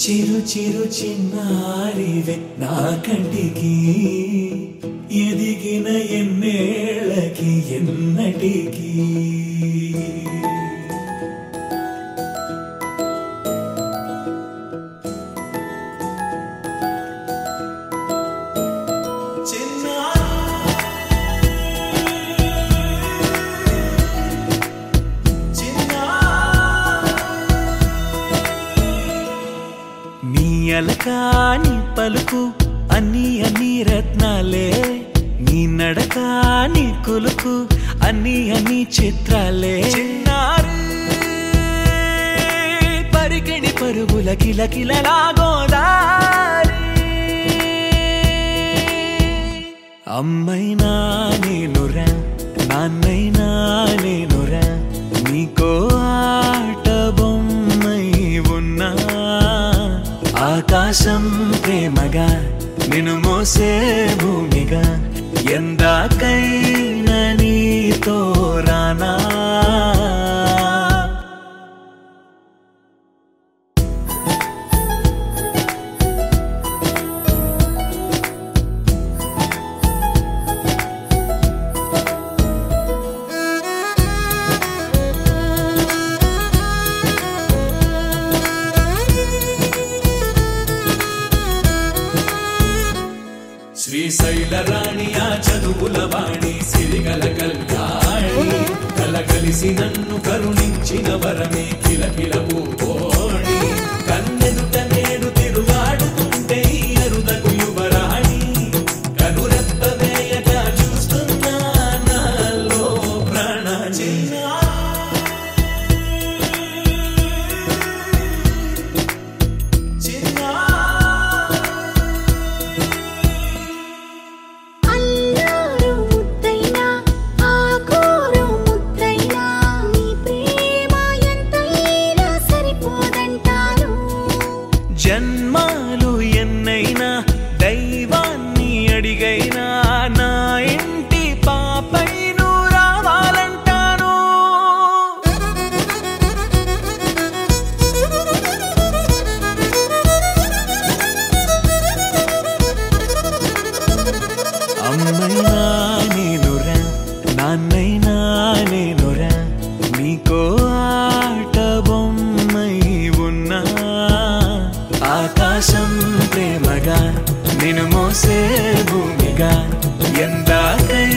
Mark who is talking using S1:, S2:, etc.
S1: చిరు చిరు చిన్నారివే నా కంటికి ఎదిగిన ఎన్నేళ్ళకి ఎన్నటికి అలకాని పలుకు అన్ని అన్ని రత్నాలే నీ నడకాని కులుకు అన్ని అన్ని చిత్రాలే చిన్నారి పరికిణి పరుగుల కిలకిలలా గోదారి అమ్మైనా నేనురా నాన్నైనా నేనురా నీకో ఆట బొమ్మై ఉన్నా ఆకాశం ప్రేమగా నిన్ను మోసే భూమిగా ఎందాకైనా నీతో రానా శ్రీశైల రాణి ఆ చదువుల వాణి సిరిగల కళ్యాణి కలగలిసి నన్ను కరుణించిన వరమే కిలకిల పూకోణి కన్నెదుట నేడు తిరుగాడుతుంటే అరుదకు యువరాణి కనురెప్ప వేయక చూస్తున్నా నాలో ప్రాణ జన్మాలు ఎన్నైనా దైవాన్ని అడిగైనా నా ఇంటి పాపై నువ్వు రావాలంటాను అమ్మైనా నేనురా నాన్నైనా నేనురా నీకో ఆట బొమ్మై ఉన్నా ఆకాశం ప్రేమగా నిన్ను మోసే భూమిగా ఎందాకై